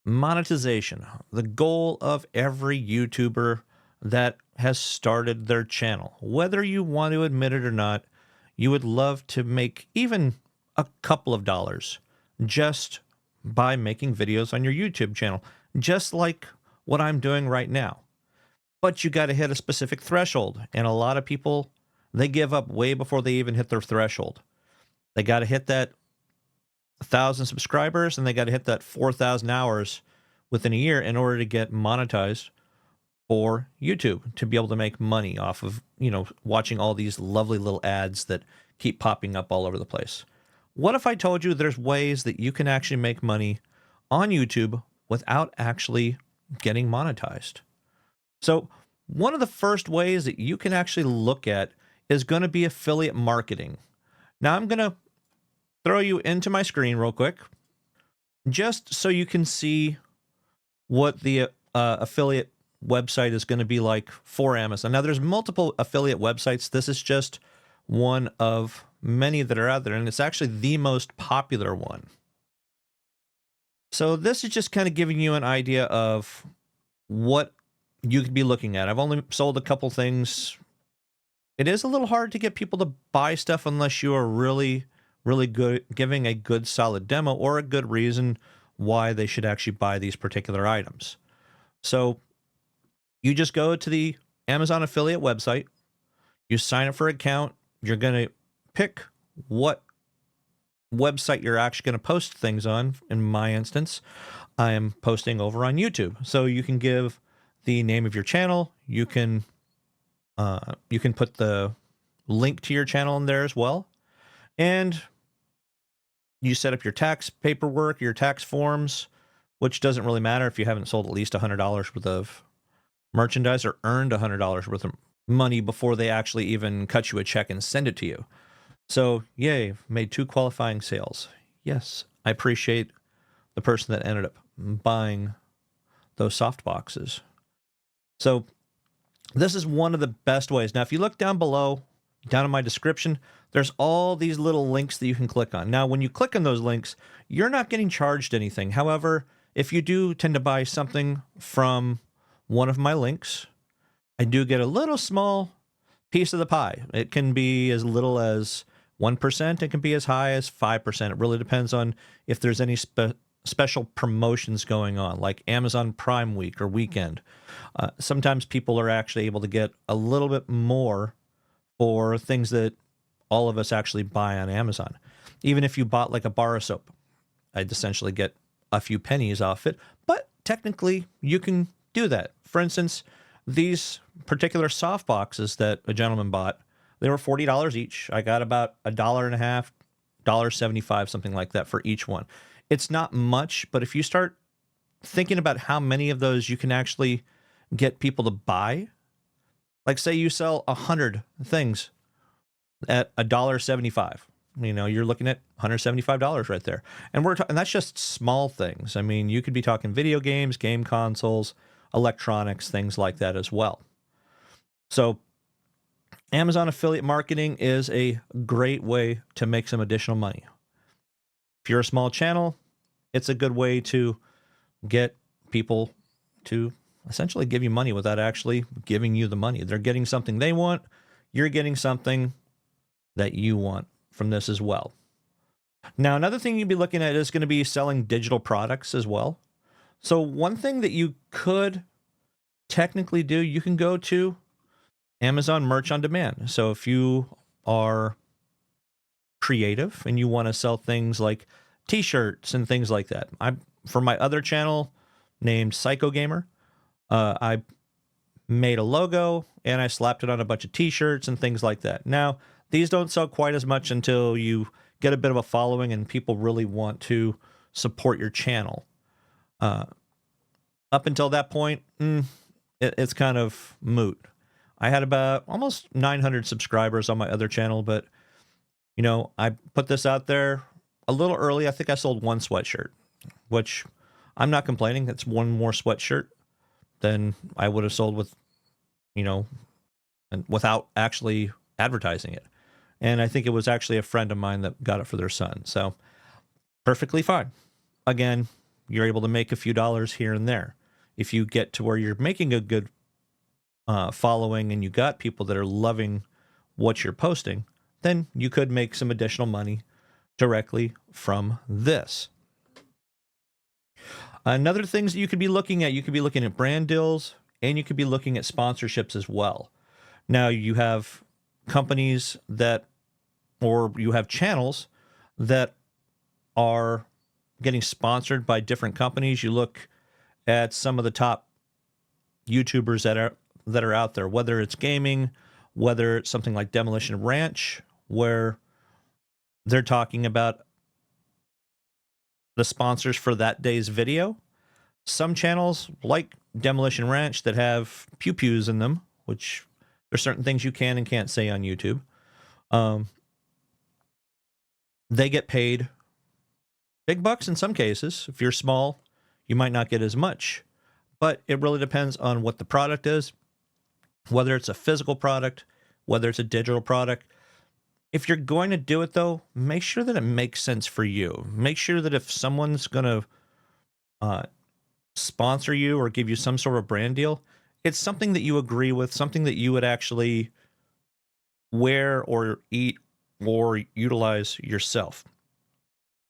Monetization, the goal of every YouTuber that has started their channel. Whether you want to admit it or not, you would love to make even a couple of dollars just by making videos on your YouTube channel, just like what I'm doing right now. But you got to hit a specific threshold, and a lot of people, they give up way before they even hit their threshold. They got to hit that 1,000 subscribers, and they got to hit that 4,000 hours within a year in order to get monetized for YouTube, to be able to make money off of, watching all these lovely little ads that keep popping up all over the place. What if I told you there's ways that you can actually make money on YouTube without actually getting monetized? So one of the first ways that you can actually look at is going to be affiliate marketing. Now I'm going to throw you into my screen real quick, just so you can see what the affiliate website is going to be like for Amazon. Now, there's multiple affiliate websites. This is just one of many that are out there, and it's actually the most popular one. So this is just kind of giving you an idea of what you could be looking at. I've only sold a couple things. It is a little hard to get people to buy stuff unless you are really good, giving a good solid demo or a good reason why they should actually buy these particular items. So you just go to the Amazon affiliate website, you sign up for an account, you're going to pick what website you're actually going to post things on. In my instance, I am posting over on YouTube. So you can give the name of your channel, you can put the link to your channel in there as well, and you set up your tax paperwork, your tax forms, which doesn't really matter if you haven't sold at least $100 worth of merchandise or earned $100 worth of money before they actually even cut you a check and send it to you. So, yay, made 2 qualifying sales. Yes, I appreciate the person that ended up buying those soft boxes. So this is one of the best ways. Now, if you look down below, down in my description, there's all these little links that you can click on. Now, when you click on those links, you're not getting charged anything. However, if you do tend to buy something from one of my links, I do get a little small piece of the pie. It can be as little as 1%. It can be as high as 5%. It really depends on if there's any special promotions going on, like Amazon Prime Week or weekend. Sometimes people are actually able to get a little bit more for things that all of us actually buy on Amazon. Even if you bought like a bar of soap, I'd essentially get a few pennies off it, but technically you can do that. For instance, these particular soft boxes that a gentleman bought, they were $40 each. I got about $1.50, $1.75, something like that for each one. It's not much, but if you start thinking about how many of those you can actually get people to buy, like say you sell 100 things at $1.75, you're looking at $175 right there. And and that's just small things. I mean, you could be talking video games, game consoles, electronics, things like that as well. So Amazon affiliate marketing is a great way to make some additional money. If you're a small channel, it's a good way to get people to essentially give you money without actually giving you the money. They're getting something they want. You're getting something that you want from this as well. Now, another thing you'd be looking at is going to be selling digital products as well. So one thing that you could technically do, you can go to Amazon Merch on Demand. So if you are creative and you want to sell things like t-shirts and things like that. For my other channel named Psycho Gamer, I made a logo and I slapped it on a bunch of t-shirts and things like that. Now, these don't sell quite as much until you get a bit of a following and people really want to support your channel. Up until that point, it's kind of moot. I had about almost 900 subscribers on my other channel, but I put this out there a little early. I think I sold 1 sweatshirt, which I'm not complaining. It's 1 more sweatshirt than I would have sold with, and without actually advertising it. And I think it was actually a friend of mine that got it for their son. So perfectly fine. Again, you're able to make a few dollars here and there. If you get to where you're making a good following and you got people that are loving what you're posting, then you could make some additional money directly from this. Another things that you could be looking at brand deals, and you could be looking at sponsorships as well. Now you have companies that, or you have channels that are getting sponsored by different companies. You look at some of the top YouTubers that are out there, whether it's gaming, whether it's something like Demolition Ranch, where they're talking about the sponsors for that day's video. Some channels like Demolition Ranch that have pew-pews in them, which there's certain things you can and can't say on YouTube. They get paid big bucks in some cases. If you're small, you might not get as much, but it really depends on what the product is, whether it's a physical product, whether it's a digital product. If you're going to do it, though, make sure that it makes sense for you. Make sure that if someone's going to sponsor you or give you some sort of brand deal, it's something that you agree with, something that you would actually wear or eat or utilize yourself.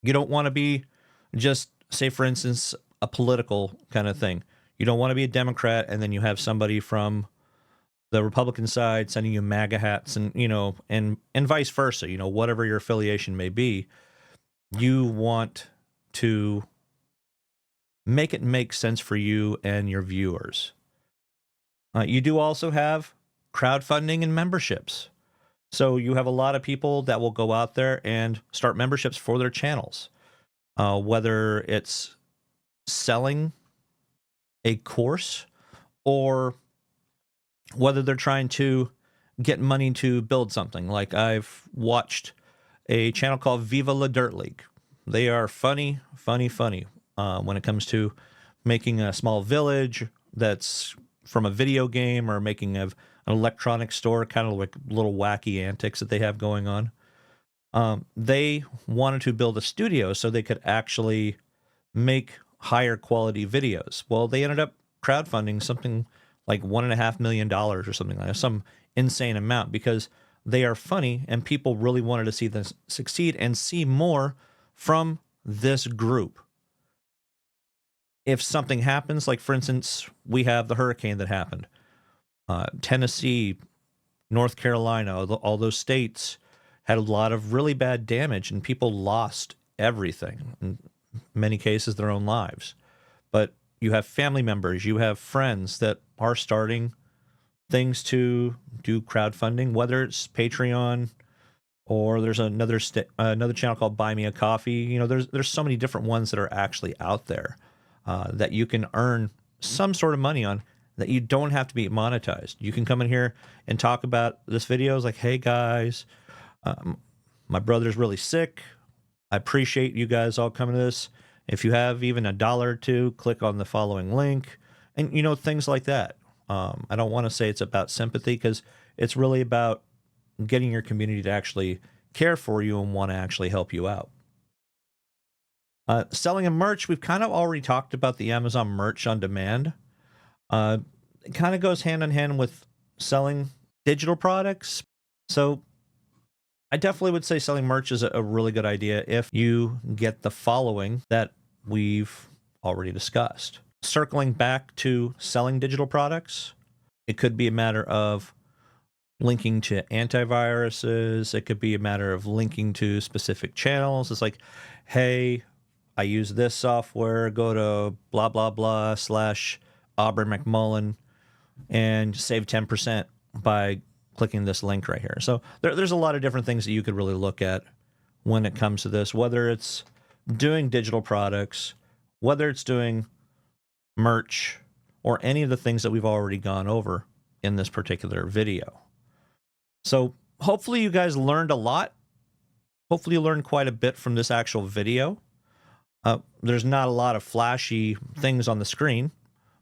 You don't want to be just, say, for instance, a political kind of thing. You don't want to be a Democrat and then you have somebody from the Republican side sending you MAGA hats and, and vice versa, whatever your affiliation may be. You want to make it make sense for you and your viewers. You do also have crowdfunding and memberships. So you have a lot of people that will go out there and start memberships for their channels, whether it's selling a course or whether they're trying to get money to build something. Like I've watched a channel called Viva La Dirt League. They are funny when it comes to making a small village that's from a video game or making an electronic store, kind of like little wacky antics that they have going on. They wanted to build a studio so they could actually make higher quality videos. Well, they ended up crowdfunding something like $1.5 million or something like that, some insane amount, because they are funny and people really wanted to see them succeed and see more from this group. If something happens, like for instance, we have the hurricane that happened, Tennessee, North Carolina, all those states had a lot of really bad damage and people lost everything, in many cases their own lives. But you have family members, you have friends that are starting things to do crowdfunding, whether it's Patreon or there's another channel called Buy Me a Coffee. There's so many different ones that are actually out there that you can earn some sort of money on, that you don't have to be monetized. You can come in here and talk about this video. It's like, hey guys, my brother's really sick. I appreciate you guys all coming to this. If you have even $1 or $2, click on the following link, and things like that. I don't want to say it's about sympathy, because it's really about getting your community to actually care for you and want to actually help you out. Selling a merch, we've kind of already talked about the Amazon merch on demand. It kind of goes hand in hand with selling digital products. So I definitely would say selling merch is a really good idea if you get the following that we've already discussed. Circling back to selling digital products, it could be a matter of linking to antiviruses. It could be a matter of linking to specific channels. It's like, hey, I use this software, go to blah, blah, blah / Aubrey McMullen and save 10% by clicking this link right here. So there's a lot of different things that you could really look at when it comes to this, whether it's doing digital products, whether it's doing merch, or any of the things that we've already gone over in this particular video. So hopefully you guys learned a lot. Hopefully you learned quite a bit from this actual video. There's not a lot of flashy things on the screen,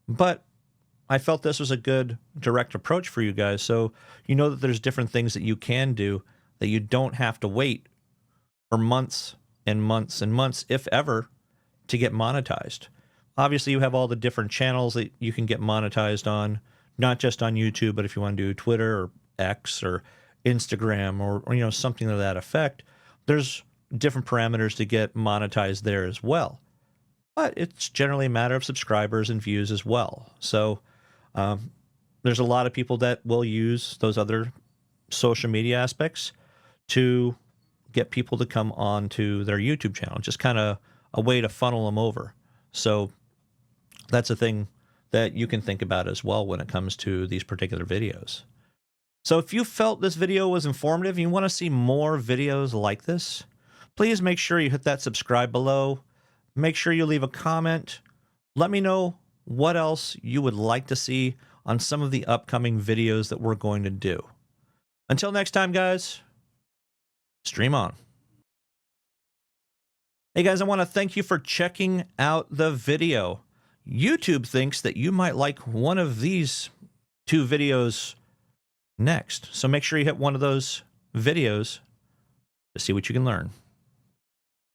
but I felt this was a good direct approach for you guys. So you know that there's different things that you can do, that you don't have to wait for months and months and months, if ever, to get monetized. Obviously, you have all the different channels that you can get monetized on, not just on YouTube, but if you want to do Twitter or X or Instagram or you know, something to that effect, there's different parameters to get monetized there as well. But it's generally a matter of subscribers and views as well. So there's a lot of people that will use those other social media aspects to get people to come on to their YouTube channel, just kind of a way to funnel them over. So that's a thing that you can think about as well when it comes to these particular videos. So if you felt this video was informative and you want to see more videos like this, please make sure you hit that subscribe below. Make sure you leave a comment. Let me know what else you would like to see on some of the upcoming videos that we're going to do. Until next time, guys, stream on. Hey guys, I want to thank you for checking out the video. YouTube thinks that you might like one of these 2 videos next. So make sure you hit one of those videos to see what you can learn.